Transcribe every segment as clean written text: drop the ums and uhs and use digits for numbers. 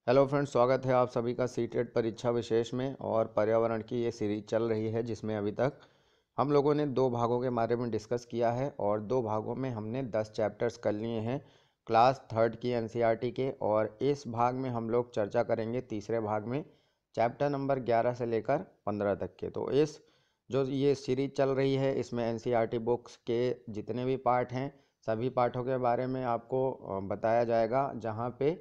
Hello friends, स्वागत है आप सभी का सीटेट परीक्षा विशेष में। और पर्यावरण की ये सीरीज चल रही है जिसमें अभी तक हम लोगों ने 2 भागों के बारे में डिस्कस किया है और 2 भागों में हमने 10 चैप्टर्स कर लिए हैं क्लास 3rd की एनसीईआरटी के। और इस भाग में हम लोग चर्चा करेंगे तीसरे भाग में चैप्टर नंबर 11 से लेकर 15 तक के। तो इस जो ये सीरीज चल रही है इसमें एनसीईआरटी बुक्स के जितने भी पार्ट हैं सभी पाठों के बारे में आपको बताया जाएगा। जहाँ पे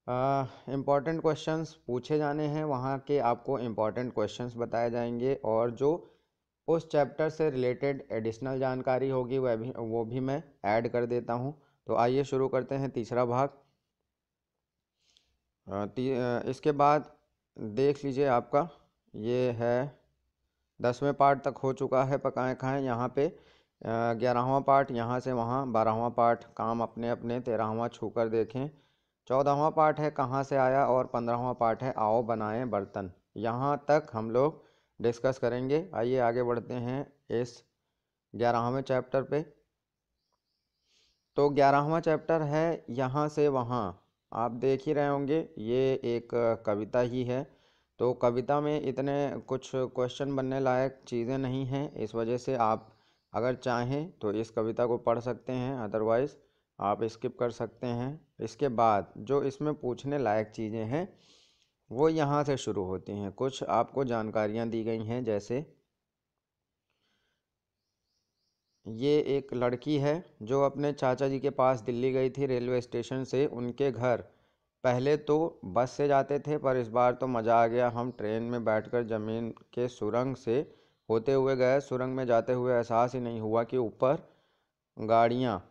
इम्पॉर्टेंट क्वेश्चंस पूछे जाने हैं वहाँ के आपको इम्पॉर्टेंट क्वेश्चंस बताए जाएंगे, और जो उस चैप्टर से रिलेटेड एडिशनल जानकारी होगी वो भी मैं ऐड कर देता हूँ। तो आइए शुरू करते हैं तीसरा भाग। इसके बाद देख लीजिए, आपका ये है 10वें पार्ट तक हो चुका है पकाएं खाएं। यहाँ पे 11वां पार्ट यहाँ से वहाँ, 12वां पार्ट काम अपने अपने, 13वां छू कर देखें, 14वां पार्ट है कहाँ से आया, और 15वां पार्ट है आओ बनाएं बर्तन। यहाँ तक हम लोग डिस्कस करेंगे। आइए आगे बढ़ते हैं इस 11वें चैप्टर पे। तो 11वां चैप्टर है यहाँ से वहाँ। आप देख ही रहे होंगे ये एक कविता ही है। तो कविता में इतने कुछ क्वेश्चन बनने लायक चीज़ें नहीं हैं, इस वजह से आप अगर चाहें तो इस कविता को पढ़ सकते हैं, अदरवाइज़ आप स्किप कर सकते हैं। इसके बाद जो इसमें पूछने लायक चीज़ें हैं वो यहाँ से शुरू होती हैं। कुछ आपको जानकारियाँ दी गई हैं, जैसे ये एक लड़की है जो अपने चाचा जी के पास दिल्ली गई थी रेलवे स्टेशन से उनके घर। पहले तो बस से जाते थे पर इस बार तो मज़ा आ गया, हम ट्रेन में बैठकर ज़मीन के सुरंग से होते हुए गए। सुरंग में जाते हुए एहसास ही नहीं हुआ कि ऊपर गाड़ियाँ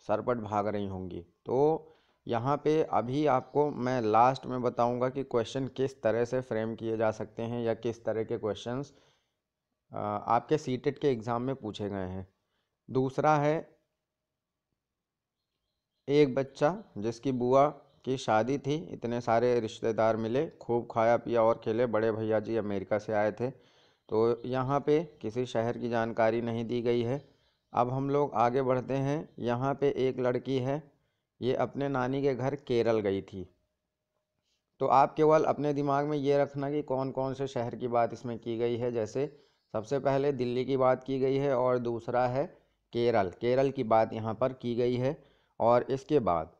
सरपट भाग रही होंगी। तो यहाँ पे अभी आपको मैं लास्ट में बताऊंगा कि क्वेश्चन किस तरह से फ्रेम किए जा सकते हैं या किस तरह के क्वेश्चंस आपके सीटेट के एग्ज़ाम में पूछे गए हैं। दूसरा है एक बच्चा जिसकी बुआ की शादी थी, इतने सारे रिश्तेदार मिले, खूब खाया पिया और खेले। बड़े भैया जी अमेरिका से आए थे। तो यहाँ पे किसी शहर की जानकारी नहीं दी गई है। अब हम लोग आगे बढ़ते हैं। यहाँ पे एक लड़की है, ये अपने नानी के घर केरल गई थी। तो आप केवल अपने दिमाग में ये रखना कि कौन कौन से शहर की बात इसमें की गई है। जैसे सबसे पहले दिल्ली की बात की गई है और दूसरा है केरल, केरल की बात यहाँ पर की गई है। और इसके बाद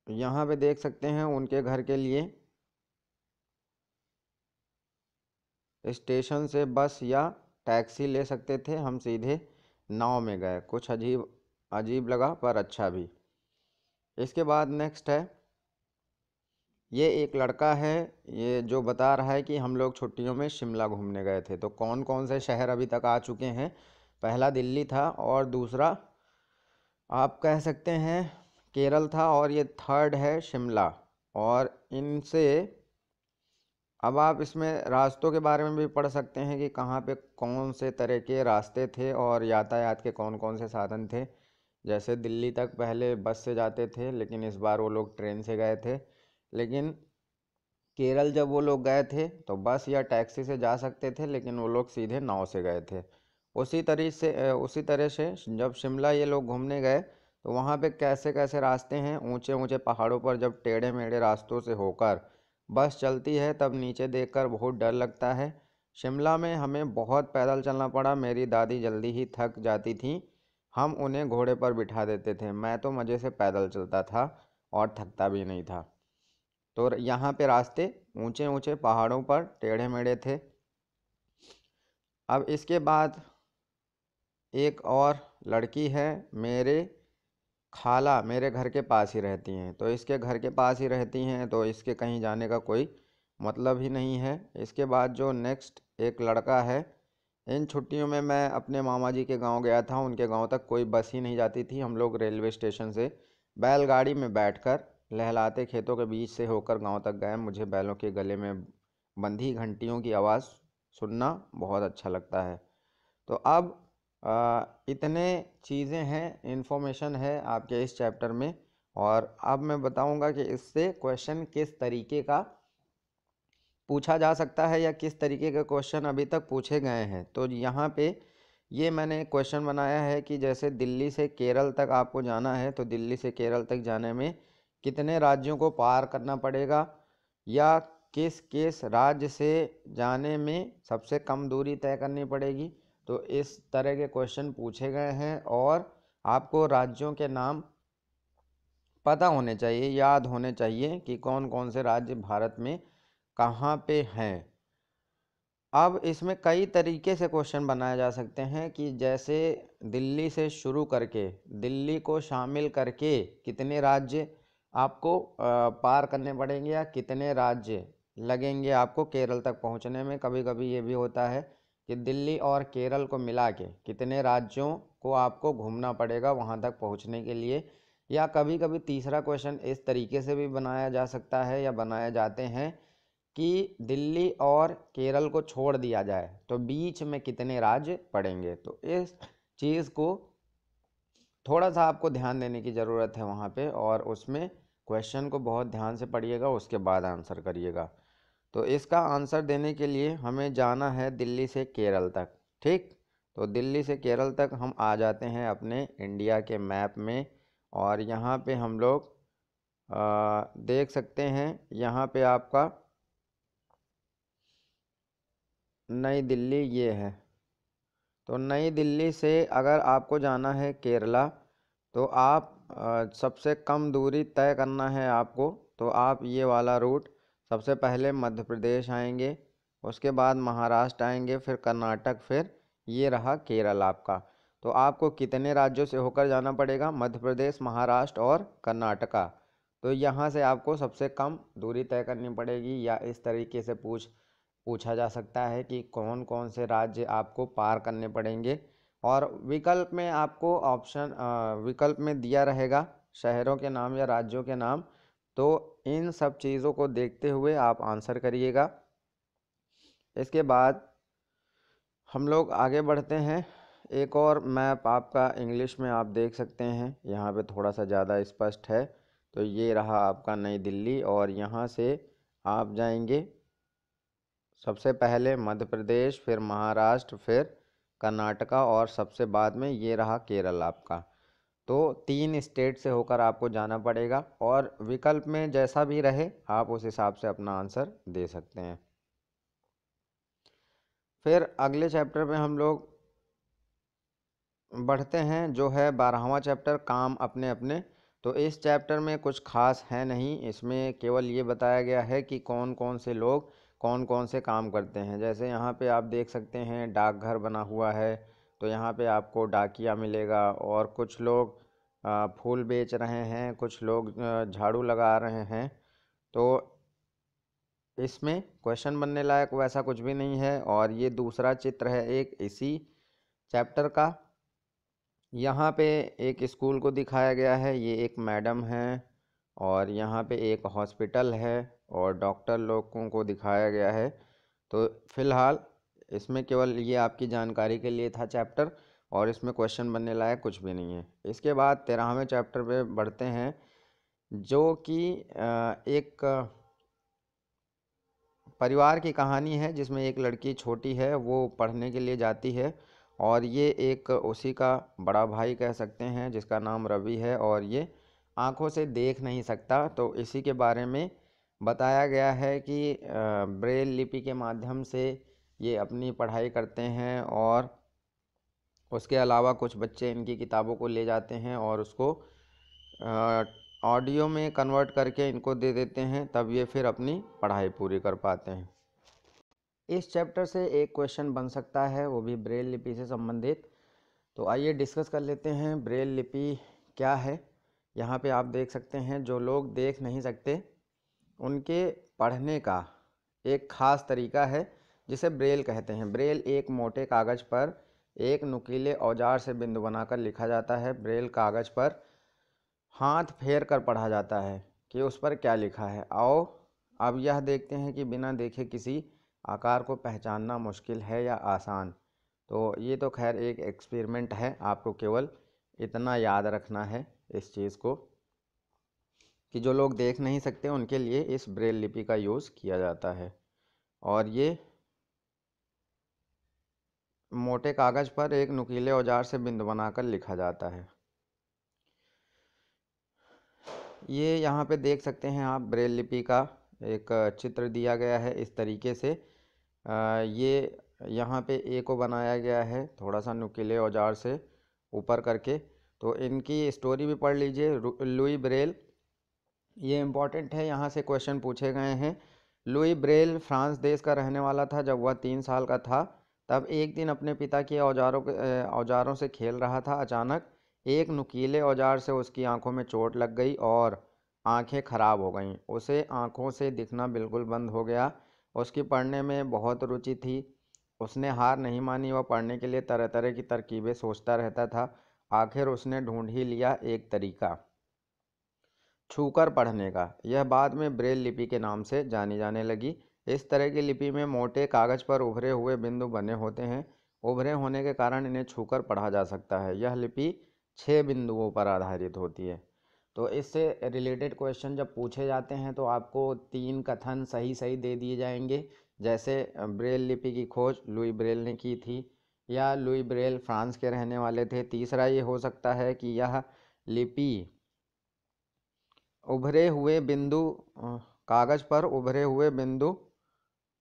यहाँ पे देख सकते हैं उनके घर के लिए स्टेशन से बस या टैक्सी ले सकते थे, हम सीधे नाव में गए। कुछ अजीब अजीब लगा पर अच्छा भी। इसके बाद नेक्स्ट है, ये एक लड़का है ये जो बता रहा है कि हम लोग छुट्टियों में शिमला घूमने गए थे। तो कौन कौन से शहर अभी तक आ चुके हैं? पहला दिल्ली था, और दूसरा आप कह सकते हैं केरल था, और ये थर्ड है शिमला। और इनसे अब आप इसमें रास्तों के बारे में भी पढ़ सकते हैं कि कहाँ पे कौन से तरह के रास्ते थे और यातायात के कौन कौन से साधन थे। जैसे दिल्ली तक पहले बस से जाते थे, लेकिन इस बार वो लोग ट्रेन से गए थे। लेकिन केरल जब वो लोग गए थे तो बस या टैक्सी से जा सकते थे, लेकिन वो लोग सीधे नाव से गए थे। उसी तरह से जब शिमला ये लोग घूमने गए तो वहाँ पे कैसे कैसे रास्ते हैं। ऊंचे ऊंचे पहाड़ों पर जब टेढ़े मेढ़े रास्तों से होकर बस चलती है तब नीचे देखकर बहुत डर लगता है। शिमला में हमें बहुत पैदल चलना पड़ा, मेरी दादी जल्दी ही थक जाती थी, हम उन्हें घोड़े पर बिठा देते थे। मैं तो मज़े से पैदल चलता था और थकता भी नहीं था। तो यहाँ पे रास्ते ऊंचे ऊंचे पहाड़ों पर टेढ़े मेढ़े थे। अब इसके बाद एक और लड़की है, मेरे खाला मेरे घर के पास ही रहती हैं। तो इसके घर के पास ही रहती हैं तो इसके कहीं जाने का कोई मतलब ही नहीं है। इसके बाद जो नेक्स्ट एक लड़का है, इन छुट्टियों में मैं अपने मामा जी के गांव गया था। उनके गांव तक कोई बस ही नहीं जाती थी। हम लोग रेलवे स्टेशन से बैलगाड़ी में बैठकर लहलाते खेतों के बीच से होकर गांव तक गए। मुझे बैलों के गले में बंधी घंटियों की आवाज़ सुनना बहुत अच्छा लगता है। तो अब इतने चीज़ें हैं, इन्फॉर्मेशन है आपके इस चैप्टर में। और अब मैं बताऊंगा कि इससे क्वेश्चन किस तरीके का पूछा जा सकता है या किस तरीके के क्वेश्चन अभी तक पूछे गए हैं। तो यहाँ पे ये मैंने क्वेश्चन बनाया है कि जैसे दिल्ली से केरल तक आपको जाना है, तो दिल्ली से केरल तक जाने में कितने राज्यों को पार करना पड़ेगा, या किस किस राज्य से जाने में सबसे कम दूरी तय करनी पड़ेगी। तो इस तरह के क्वेश्चन पूछे गए हैं और आपको राज्यों के नाम पता होने चाहिए, याद होने चाहिए कि कौन कौन से राज्य भारत में कहाँ पे हैं। अब इसमें कई तरीके से क्वेश्चन बनाए जा सकते हैं कि जैसे दिल्ली से शुरू करके दिल्ली को शामिल करके कितने राज्य आपको पार करने पड़ेंगे, या कितने राज्य लगेंगे आपको केरल तक पहुंचने में। कभी कभी ये भी होता है कि दिल्ली और केरल को मिला के कितने राज्यों को आपको घूमना पड़ेगा वहां तक पहुंचने के लिए। या कभी कभी तीसरा क्वेश्चन इस तरीके से भी बनाया जा सकता है या बनाए जाते हैं कि दिल्ली और केरल को छोड़ दिया जाए तो बीच में कितने राज्य पड़ेंगे। तो इस चीज़ को थोड़ा सा आपको ध्यान देने की ज़रूरत है वहाँ पे, और उसमें क्वेश्चन को बहुत ध्यान से पढ़िएगा, उसके बाद आंसर करिएगा। तो इसका आंसर देने के लिए हमें जाना है दिल्ली से केरल तक। ठीक, तो दिल्ली से केरल तक हम आ जाते हैं अपने इंडिया के मैप में, और यहाँ पे हम लोग देख सकते हैं, यहाँ पे आपका नई दिल्ली ये है। तो नई दिल्ली से अगर आपको जाना है केरला, तो आप सबसे कम दूरी तय करना है आपको, तो आप ये वाला रूट सबसे पहले मध्य प्रदेश आएंगे, उसके बाद महाराष्ट्र आएंगे, फिर कर्नाटक, फिर ये रहा केरल आपका। तो आपको कितने राज्यों से होकर जाना पड़ेगा? मध्य प्रदेश, महाराष्ट्र और कर्नाटका। तो यहाँ से आपको सबसे कम दूरी तय करनी पड़ेगी, या इस तरीके से पूछा जा सकता है कि कौन कौन से राज्य आपको पार करने पड़ेंगे। और विकल्प में आपको विकल्प में दिया रहेगा शहरों के नाम या राज्यों के नाम। तो इन सब चीज़ों को देखते हुए आप आंसर करिएगा। इसके बाद हम लोग आगे बढ़ते हैं। एक और मैप आपका इंग्लिश में आप देख सकते हैं, यहाँ पे थोड़ा सा ज़्यादा स्पष्ट है। तो ये रहा आपका नई दिल्ली, और यहाँ से आप जाएंगे सबसे पहले मध्य प्रदेश, फिर महाराष्ट्र, फिर कर्नाटका, और सबसे बाद में ये रहा केरल आपका। तो 3 स्टेट से होकर आपको जाना पड़ेगा, और विकल्प में जैसा भी रहे आप उस हिसाब से अपना आंसर दे सकते हैं। फिर अगले चैप्टर में हम लोग बढ़ते हैं, जो है 12वां चैप्टर, काम अपने अपने। तो इस चैप्टर में कुछ खास है नहीं, इसमें केवल ये बताया गया है कि कौन कौन से लोग कौन कौन से काम करते हैं। जैसे यहाँ पे आप देख सकते हैं डाकघर बना हुआ है, तो यहाँ पे आपको डाकिया मिलेगा, और कुछ लोग फूल बेच रहे हैं, कुछ लोग झाड़ू लगा रहे हैं। तो इसमें क्वेश्चन बनने लायक वैसा कुछ भी नहीं है। और ये दूसरा चित्र है एक इसी चैप्टर का। यहाँ पे एक स्कूल को दिखाया गया है, ये एक मैडम है, और यहाँ पे एक हॉस्पिटल है, और डॉक्टर लोगों को दिखाया गया है। तो फिलहाल इसमें केवल ये आपकी जानकारी के लिए था चैप्टर, और इसमें क्वेश्चन बनने लायक कुछ भी नहीं है। इसके बाद 13वें चैप्टर पे बढ़ते हैं, जो कि एक परिवार की कहानी है, जिसमें एक लड़की छोटी है, वो पढ़ने के लिए जाती है, और ये एक उसी का बड़ा भाई कह सकते हैं जिसका नाम रवि है, और ये आंखों से देख नहीं सकता। तो इसी के बारे में बताया गया है कि ब्रेल लिपि के माध्यम से ये अपनी पढ़ाई करते हैं, और उसके अलावा कुछ बच्चे इनकी किताबों को ले जाते हैं और उसको ऑडियो में कन्वर्ट करके इनको दे देते हैं, तब ये फिर अपनी पढ़ाई पूरी कर पाते हैं। इस चैप्टर से एक क्वेश्चन बन सकता है, वो भी ब्रेल लिपि से संबंधित। तो आइए डिस्कस कर लेते हैं ब्रेल लिपि क्या है। यहाँ पे आप देख सकते हैं, जो लोग देख नहीं सकते उनके पढ़ने का एक ख़ास तरीका है जिसे ब्रेल कहते हैं। ब्रेल एक मोटे कागज़ पर एक नुकीले औजार से बिंदु बनाकर लिखा जाता है। ब्रेल कागज़ पर हाथ फेर कर पढ़ा जाता है कि उस पर क्या लिखा है। आओ अब यह देखते हैं कि बिना देखे किसी आकार को पहचानना मुश्किल है या आसान। तो ये तो खैर एक एक्सपेरिमेंट है, आपको केवल इतना याद रखना है इस चीज़ को कि जो लोग देख नहीं सकते उनके लिए इस ब्रेल लिपि का यूज़ किया जाता है। और ये मोटे कागज पर एक नुकीले औजार से बिंदु बनाकर लिखा जाता है। ये यहाँ पे देख सकते हैं आप, ब्रेल लिपि का एक चित्र दिया गया है इस तरीके से। ये यहाँ पे ए को बनाया गया है थोड़ा सा नुकीले औजार से ऊपर करके। तो इनकी स्टोरी भी पढ़ लीजिए। लुई ब्रेल, ये इम्पॉर्टेंट है, यहाँ से क्वेश्चन पूछे गए हैं। लुई ब्रेल फ्रांस देश का रहने वाला था। जब वह 3 साल का था तब एक दिन अपने पिता के औजारों से खेल रहा था। अचानक एक नुकीले औजार से उसकी आंखों में चोट लग गई और आंखें खराब हो गईं। उसे आंखों से दिखना बिल्कुल बंद हो गया। उसकी पढ़ने में बहुत रुचि थी। उसने हार नहीं मानी। वह पढ़ने के लिए तरह तरह की तरकीबें सोचता रहता था। आखिर उसने ढूंढ ही लिया एक तरीका, छूकर पढ़ने का। यह बाद में ब्रेल लिपि के नाम से जानी जाने लगी। इस तरह की लिपि में मोटे कागज पर उभरे हुए बिंदु बने होते हैं। उभरे होने के कारण इन्हें छूकर पढ़ा जा सकता है। यह लिपि 6 बिंदुओं पर आधारित होती है। तो इससे रिलेटेड क्वेश्चन जब पूछे जाते हैं तो आपको 3 कथन सही सही दे दिए जाएंगे। जैसे ब्रेल लिपि की खोज लुई ब्रेल ने की थी, या लुई ब्रेल फ्रांस के रहने वाले थे। तीसरा ये हो सकता है कि यह लिपि उभरे हुए बिंदु, कागज पर उभरे हुए बिंदु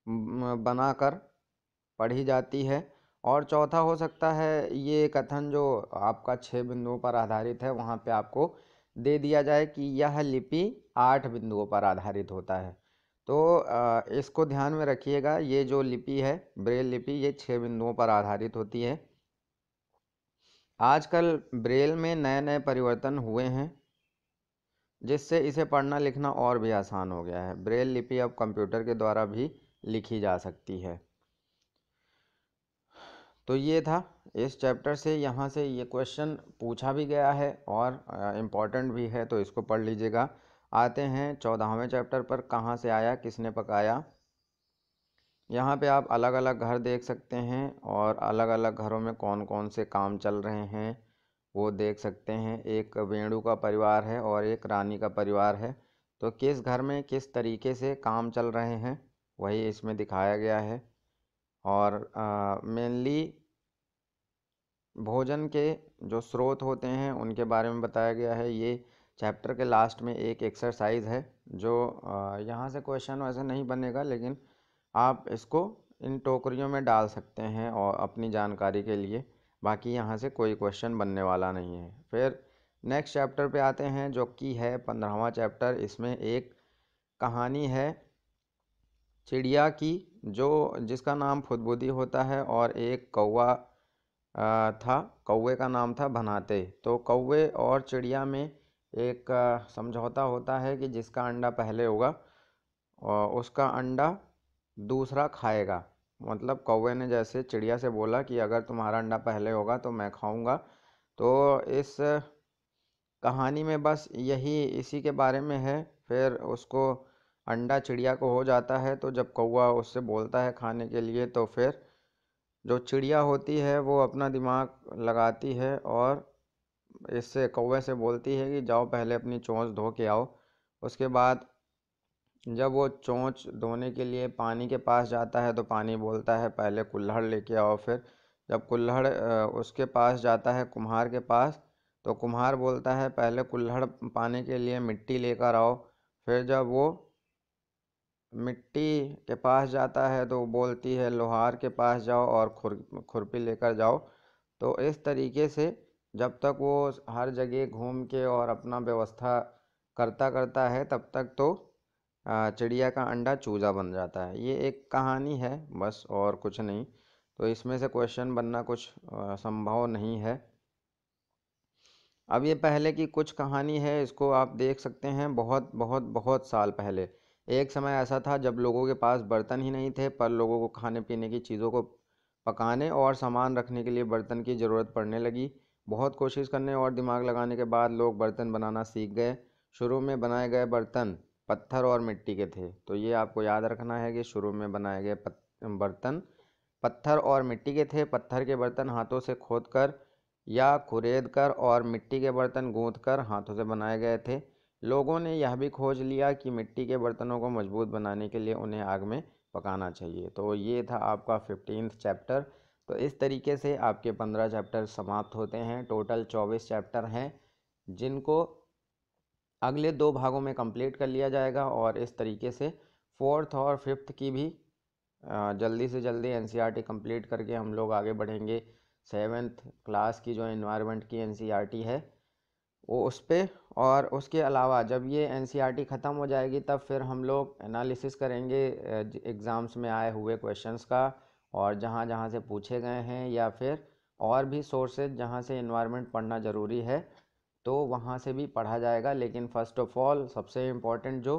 बनाकर पढ़ी जाती है। और चौथा हो सकता है ये कथन जो आपका 6 बिंदुओं पर आधारित है, वहाँ पे आपको दे दिया जाए कि यह लिपि 8 बिंदुओं पर आधारित होता है। तो इसको ध्यान में रखिएगा, ये जो लिपि है ब्रेल लिपि, ये 6 बिंदुओं पर आधारित होती है। आजकल ब्रेल में नए नए परिवर्तन हुए हैं जिससे इसे पढ़ना लिखना और भी आसान हो गया है। ब्रेल लिपि अब कंप्यूटर के द्वारा भी लिखी जा सकती है। तो ये था इस चैप्टर से, यहाँ से ये क्वेश्चन पूछा भी गया है और इम्पॉर्टेंट भी है, तो इसको पढ़ लीजिएगा। आते हैं 14वें चैप्टर पर, कहाँ से आया किसने पकाया। यहाँ पे आप अलग अलग घर देख सकते हैं और अलग अलग घरों में कौन कौन से काम चल रहे हैं वो देख सकते हैं। एक वेणु का परिवार है और एक रानी का परिवार है। तो किस घर में किस तरीके से काम चल रहे हैं वही इसमें दिखाया गया है। और मेनली भोजन के जो स्रोत होते हैं उनके बारे में बताया गया है। ये चैप्टर के लास्ट में एक एक्सरसाइज है जो यहाँ से क्वेश्चन वैसे नहीं बनेगा, लेकिन आप इसको इन टोकरियों में डाल सकते हैं और अपनी जानकारी के लिए। बाकी यहाँ से कोई क्वेश्चन बनने वाला नहीं है। फिर नेक्स्ट चैप्टर पे आते हैं जो कि है 15वां चैप्टर। इसमें एक कहानी है चिड़िया की, जो जिसका नाम फुदबुदी होता है, और एक कौवा था। कौवे का नाम था भनाते। तो कौवे और चिड़िया में एक समझौता होता है कि जिसका अंडा पहले होगा और उसका अंडा दूसरा खाएगा। मतलब कौवे ने जैसे चिड़िया से बोला कि अगर तुम्हारा अंडा पहले होगा तो मैं खाऊंगा। तो इस कहानी में बस यही इसी के बारे में है। फिर उसको अंडा चिड़िया को हो जाता है, तो जब कौवा उससे बोलता है खाने के लिए, तो फिर जो चिड़िया होती है वो अपना दिमाग लगाती है और इससे कौवे से बोलती है कि जाओ पहले अपनी चोंच धो के आओ। उसके बाद जब वो चोंच धोने के लिए पानी के पास जाता है तो पानी बोलता है पहले कुल्हड़ लेके आओ। फिर जब कुल्हड़ उसके पास जाता है कुम्हार के पास, तो कुम्हार बोलता है पहले कुल्हड़ पाने के लिए मिट्टी लेकर आओ। फिर जब वो मिट्टी के पास जाता है तो बोलती है लोहार के पास जाओ और खुरपी लेकर जाओ। तो इस तरीके से जब तक वो हर जगह घूम के और अपना व्यवस्था करता करता है तब तक तो चिड़िया का अंडा चूजा बन जाता है। ये एक कहानी है बस, और कुछ नहीं। तो इसमें से क्वेश्चन बनना कुछ संभव नहीं है। अब ये पहले की कुछ कहानी है, इसको आप देख सकते हैं। बहुत बहुत बहुत साल पहले एक समय ऐसा था जब लोगों के पास बर्तन ही नहीं थे, पर लोगों को खाने पीने की चीज़ों को पकाने और सामान रखने के लिए बर्तन की ज़रूरत पड़ने लगी। बहुत कोशिश करने और दिमाग लगाने के बाद लोग बर्तन बनाना सीख गए। शुरू में बनाए गए बर्तन पत्थर और मिट्टी के थे। तो ये आपको याद रखना है कि शुरू में बनाए गए बर्तन पत्थर और मिट्टी के थे। पत्थर के बर्तन हाथों से खोद कर या कुरेद कर और मिट्टी के बर्तन गूंथ कर हाथों से बनाए गए थे। लोगों ने यह भी खोज लिया कि मिट्टी के बर्तनों को मजबूत बनाने के लिए उन्हें आग में पकाना चाहिए। तो ये था आपका 15th चैप्टर। तो इस तरीके से आपके 15 चैप्टर समाप्त होते हैं। टोटल 24 चैप्टर हैं जिनको अगले 2 भागों में कंप्लीट कर लिया जाएगा और इस तरीके से 4th और 5th की भी जल्दी से जल्दी एनसीईआरटी कंप्लीट करके हम लोग आगे बढ़ेंगे 7th क्लास की जो एनवायरनमेंट की एनसीईआरटी है वो उस पर। और उसके अलावा जब ये एनसीईआरटी ख़त्म हो जाएगी तब फिर हम लोग एनालिसिस करेंगे एग्ज़ाम्स में आए हुए क्वेश्चंस का, और जहाँ जहाँ से पूछे गए हैं या फिर और भी सोर्सेज जहाँ से एनवायरनमेंट पढ़ना ज़रूरी है तो वहाँ से भी पढ़ा जाएगा। लेकिन फ़र्स्ट ऑफ ऑल सबसे इम्पोर्टेंट जो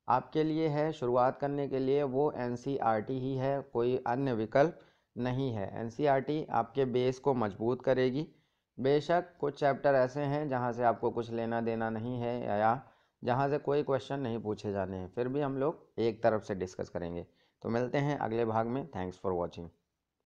आपके लिए है शुरुआत करने के लिए वो एनसीईआरटी ही है, कोई अन्य विकल्प नहीं है। एनसीईआरटी आपके बेस को मजबूत करेगी। बेशक कुछ चैप्टर ऐसे हैं जहाँ से आपको कुछ लेना देना नहीं है या जहाँ से कोई क्वेश्चन नहीं पूछे जाने हैं, फिर भी हम लोग एक तरफ से डिस्कस करेंगे। तो मिलते हैं अगले भाग में। Thanks for watching.